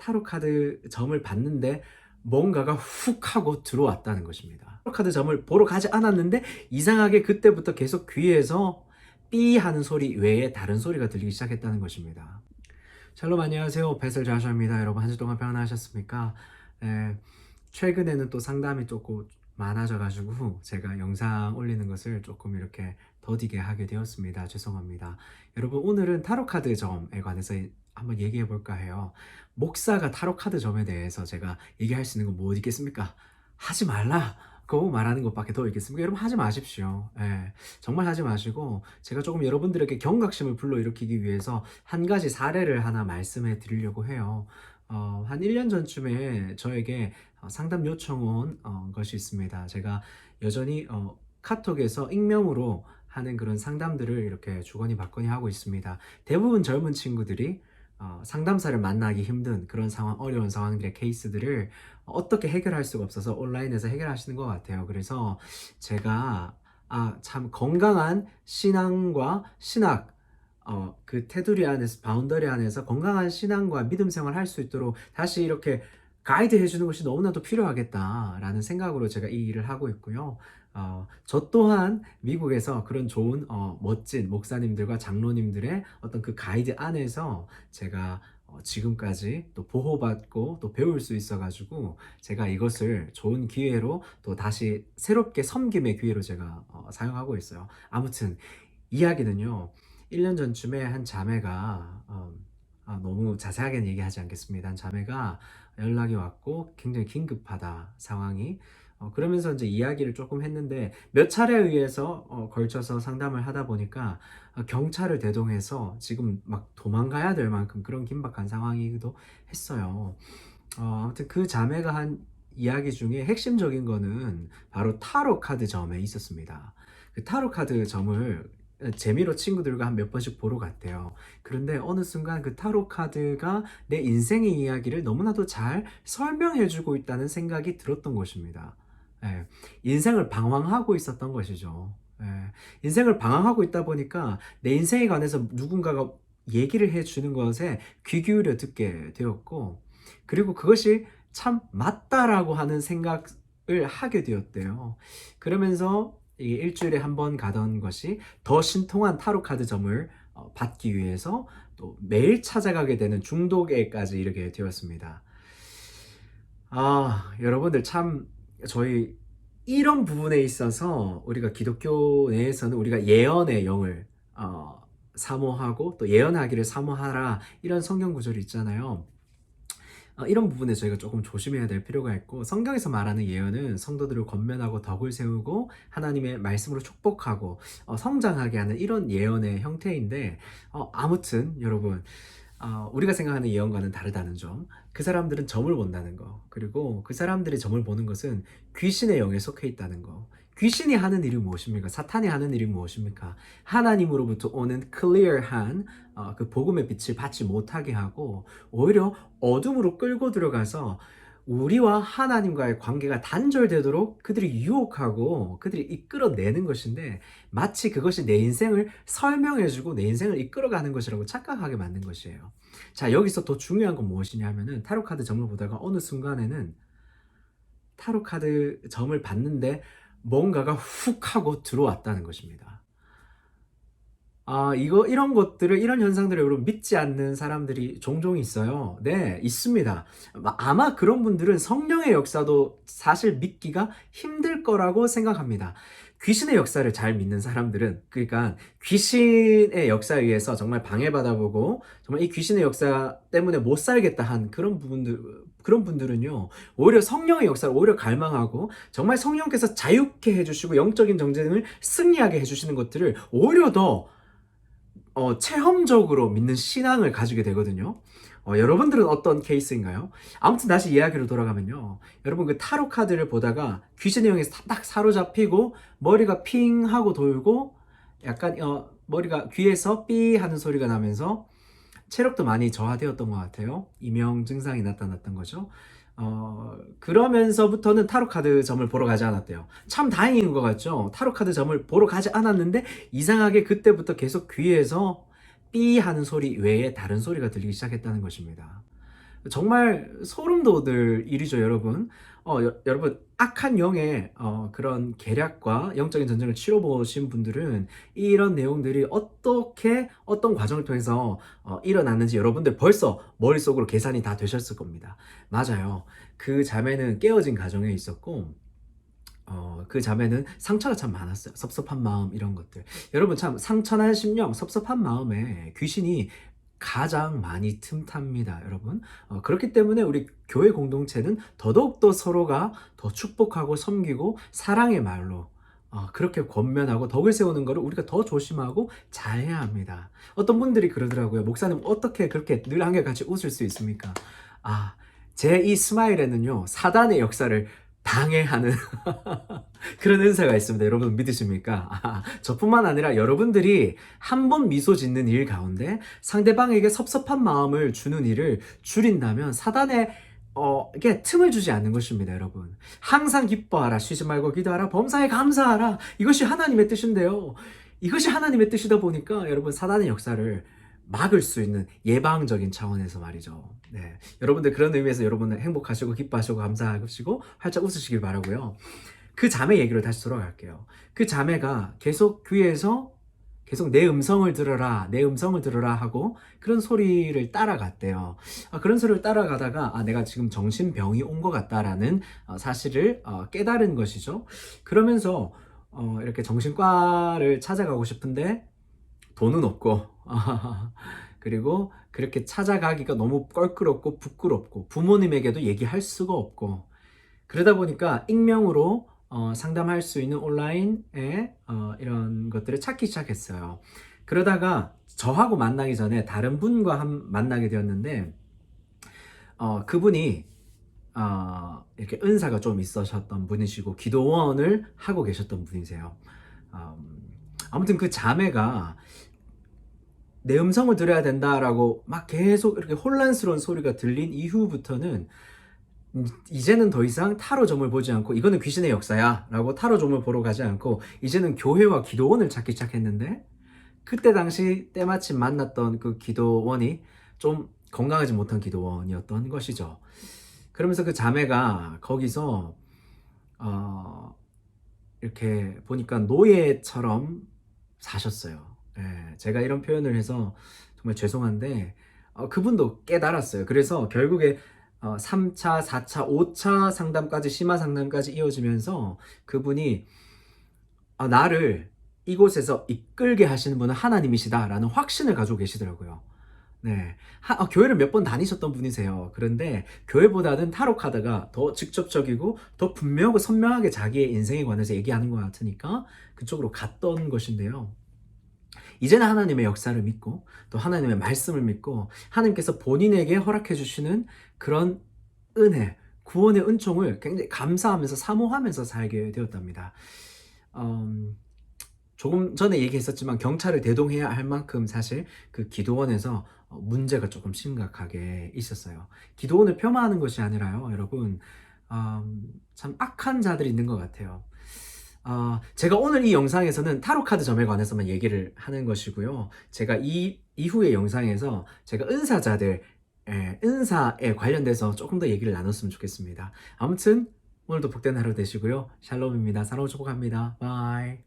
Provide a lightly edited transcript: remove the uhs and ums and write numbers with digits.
타로 카드 점을 봤는데 뭔가가 훅 하고 들어왔다는 것입니다. 타로 카드 점을 보러 가지 않았는데 이상하게 그때부터 계속 귀에서 삐 하는 소리 외에 다른 소리가 들리기 시작했다는 것입니다. 샬롬 안녕하세요. 베셀 자샤입니다. 여러분 한 주 동안 평안하셨습니까? 네, 최근에는 또 상담이 조금 많아져 가지고 제가 영상 올리는 것을 조금 이렇게 더디게 하게 되었습니다. 죄송합니다. 여러분 오늘은 타로 카드 점에 관해서 한번 얘기해 볼까 해요. 목사가 타로 카드 점에 대해서 제가 얘기할 수 있는 건 뭐 있겠습니까? 하지 말라. 고 말하는 것밖에 더 있겠습니까? 여러분 하지 마십시오. 예, 정말 하지 마시고 제가 조금 여러분들에게 경각심을 불러일으키기 위해서 한 가지 사례를 하나 말씀해 드리려고 해요. 한 1년 전쯤에 저에게 상담 요청 온 것이 있습니다. 제가 여전히 카톡에서 익명으로 하는 그런 상담들을 이렇게 주거니 받거니 하고 있습니다. 대부분 젊은 친구들이 상담사를 만나기 힘든 그런 상황, 어려운 상황들의 케이스들을 어떻게 해결할 수가 없어서 온라인에서 해결하시는 것 같아요. 그래서 제가 참 건강한 신앙과 신학, 그 테두리 안에서, 바운더리 안에서 건강한 신앙과 믿음 생활을 할 수 있도록 다시 이렇게 가이드 해주는 것이 너무나도 필요하겠다라는 생각으로 제가 이 일을 하고 있고요. 저 또한 미국에서 그런 좋은 멋진 목사님들과 장로님들의 어떤 그 가이드 안에서 제가 지금까지 또 보호받고 또 배울 수 있어가지고 제가 이것을 좋은 기회로 또 다시 새롭게 섬김의 기회로 제가 사용하고 있어요. 아무튼 이야기는요. 1년 전쯤에 한 자매가 너무 자세하게는 얘기하지 않겠습니다. 한 자매가 연락이 왔고 굉장히 긴급하다 상황이. 그러면서 이제 이야기를 조금 했는데 몇 차례에 의해서 걸쳐서 상담을 하다 보니까 경찰을 대동해서 지금 막 도망가야 될 만큼 그런 긴박한 상황이기도 했어요. 아무튼 그 자매가 한 이야기 중에 핵심적인 거는 바로 타로 카드 점에 있었습니다. 그 타로 카드 점을 재미로 친구들과 한 몇 번씩 보러 갔대요. 그런데 어느 순간 그 타로 카드가 내 인생의 이야기를 너무나도 잘 설명해주고 있다는 생각이 들었던 것입니다. 예, 인생을 방황하고 있었던 것이죠. 예, 인생을 방황하고 있다 보니까 내 인생에 관해서 누군가가 얘기를 해주는 것에 귀 기울여 듣게 되었고, 그리고 그것이 참 맞다라고 하는 생각을 하게 되었대요. 그러면서 이 일주일에 한 번 가던 것이 더 신통한 타로 카드 점을 받기 위해서 또 매일 찾아가게 되는 중독에까지 이르게 되었습니다. 여러분들 참 저희 이런 부분에 있어서 우리가 기독교 내에서는 우리가 예언의 영을 사모하고 또 예언하기를 사모하라 이런 성경 구절이 있잖아요. 이런 부분에 저희가 조금 조심해야 될 필요가 있고, 성경에서 말하는 예언은 성도들을 권면하고 덕을 세우고 하나님의 말씀으로 축복하고 성장하게 하는 이런 예언의 형태인데, 아무튼 여러분 우리가 생각하는 예언과는 다르다는 점, 그 사람들은 점을 본다는 거, 그리고 그 사람들이 점을 보는 것은 귀신의 영에 속해 있다는 거. 귀신이 하는 일이 무엇입니까? 사탄이 하는 일이 무엇입니까? 하나님으로부터 오는 클리어한 그 복음의 빛을 받지 못하게 하고 오히려 어둠으로 끌고 들어가서 우리와 하나님과의 관계가 단절되도록 그들이 유혹하고 그들이 이끌어내는 것인데, 마치 그것이 내 인생을 설명해주고 내 인생을 이끌어가는 것이라고 착각하게 만든 것이에요. 자, 여기서 더 중요한 건 무엇이냐 하면은 타로카드 점을 보다가 어느 순간에는 타로카드 점을 봤는데 뭔가가 훅 하고 들어왔다는 것입니다. 이런 것들을, 이런 현상들을 여러분 믿지 않는 사람들이 종종 있어요. 네, 있습니다. 아마 그런 분들은 성령의 역사도 사실 믿기가 힘들 거라고 생각합니다. 귀신의 역사를 잘 믿는 사람들은, 그러니까 귀신의 역사에 의해서 정말 방해받아 보고 정말 이 귀신의 역사 때문에 못 살겠다 한 그런 분들은요, 오히려 성령의 역사를 오히려 갈망하고 정말 성령께서 자유케 해주시고 영적인 전쟁을 승리하게 해주시는 것들을 오히려 더 체험적으로 믿는 신앙을 가지게 되거든요. 여러분들은 어떤 케이스인가요? 아무튼 다시 이야기로 돌아가면요. 여러분 그 타로 카드를 보다가 귀신의 영에 딱 사로잡히고 머리가 핑 하고 돌고 약간 머리가 귀에서 삐 하는 소리가 나면서 체력도 많이 저하되었던 것 같아요. 이명 증상이 나타났던 거죠. 그러면서부터는 타로카드 점을 보러 가지 않았대요. 참 다행인 것 같죠? 타로카드 점을 보러 가지 않았는데 이상하게 그때부터 계속 귀에서 삐 하는 소리 외에 다른 소리가 들리기 시작했다는 것입니다. 정말 소름 돋을 일이죠, 여러분. 여러분 악한 영의 그런 계략과 영적인 전쟁을 치러 보신 분들은 이런 내용들이 어떻게 어떤 과정을 통해서 일어났는지 여러분들 벌써 머릿속으로 계산이 다 되셨을 겁니다. 맞아요. 그 자매는 깨어진 가정에 있었고 그 자매는 상처가 참 많았어요. 섭섭한 마음 이런 것들. 여러분 참 상처난 심령, 섭섭한 마음에 귀신이 가장 많이 틈탑니다, 여러분. 그렇기 때문에 우리 교회 공동체는 더더욱더 서로가 더 축복하고 섬기고 사랑의 말로 그렇게 권면하고 덕을 세우는 것을 우리가 더 조심하고 잘해야 합니다. 어떤 분들이 그러더라고요. 목사님 어떻게 그렇게 늘 한결같이 웃을 수 있습니까? 제 이 스마일에는요, 사단의 역사를 방해하는 그런 은사가 있습니다. 여러분 믿으십니까? 저뿐만 아니라 여러분들이 한 번 미소 짓는 일 가운데 상대방에게 섭섭한 마음을 주는 일을 줄인다면 사단의 이게 틈을 주지 않는 것입니다, 여러분. 항상 기뻐하라, 쉬지 말고 기도하라, 범사에 감사하라. 이것이 하나님의 뜻인데요. 이것이 하나님의 뜻이다 보니까 여러분 사단의 역사를 막을 수 있는 예방적인 차원에서 말이죠. 네. 여러분들 그런 의미에서 여러분들 행복하시고 기뻐하시고 감사하시고 활짝 웃으시길 바라고요. 그 자매 얘기로 다시 돌아갈게요. 그 자매가 계속 귀에서 계속 내 음성을 들어라, 내 음성을 들어라 하고 그런 소리를 따라갔대요. 그런 소리를 따라가다가 내가 지금 정신병이 온 것 같다라는 사실을 깨달은 것이죠. 그러면서 이렇게 정신과를 찾아가고 싶은데 돈은 없고 그리고 그렇게 찾아가기가 너무 껄끄럽고 부끄럽고 부모님에게도 얘기할 수가 없고 그러다 보니까 익명으로 상담할 수 있는 온라인에 이런 것들을 찾기 시작했어요. 그러다가 저하고 만나기 전에 다른 분과 만나게 되었는데 그분이 이렇게 은사가 좀 있으셨던 분이시고 기도원을 하고 계셨던 분이세요. 아무튼 그 자매가 내 음성을 들어야 된다라고 막 계속 이렇게 혼란스러운 소리가 들린 이후부터는 이제는 더 이상 타로점을 보지 않고 이거는 귀신의 역사야 라고 타로점을 보러 가지 않고 이제는 교회와 기도원을 찾기 시작했는데 그때 당시 때마침 만났던 그 기도원이 좀 건강하지 못한 기도원이었던 것이죠. 그러면서 그 자매가 거기서 이렇게 보니까 노예처럼 사셨어요. 예, 제가 이런 표현을 해서 정말 죄송한데 그분도 깨달았어요. 그래서 결국에 3차, 4차, 5차 상담까지 심화 상담까지 이어지면서 그분이 나를 이곳에서 이끌게 하시는 분은 하나님이시다라는 확신을 가지고 계시더라고요. 네, 교회를 몇 번 다니셨던 분이세요. 그런데 교회보다는 타로 카드가 더 직접적이고 더 분명하고 선명하게 자기의 인생에 관해서 얘기하는 것 같으니까 그쪽으로 갔던 것인데요. 이제는 하나님의 역사를 믿고 또 하나님의 말씀을 믿고 하나님께서 본인에게 허락해 주시는 그런 은혜, 구원의 은총을 굉장히 감사하면서 사모하면서 살게 되었답니다. 조금 전에 얘기했었지만 경찰을 대동해야 할 만큼 사실 그 기도원에서 문제가 조금 심각하게 있었어요. 기도원을 폄하하는 것이 아니라요, 여러분, 참 악한 자들이 있는 것 같아요. 제가 오늘 이 영상에서는 타로카드 점에 관해서만 얘기를 하는 것이고요. 제가 이후의 영상에서 제가 은사에 관련돼서 조금 더 얘기를 나눴으면 좋겠습니다. 아무튼 오늘도 복된 하루 되시고요. 샬롬입니다. 사랑을 축복합니다. 바이.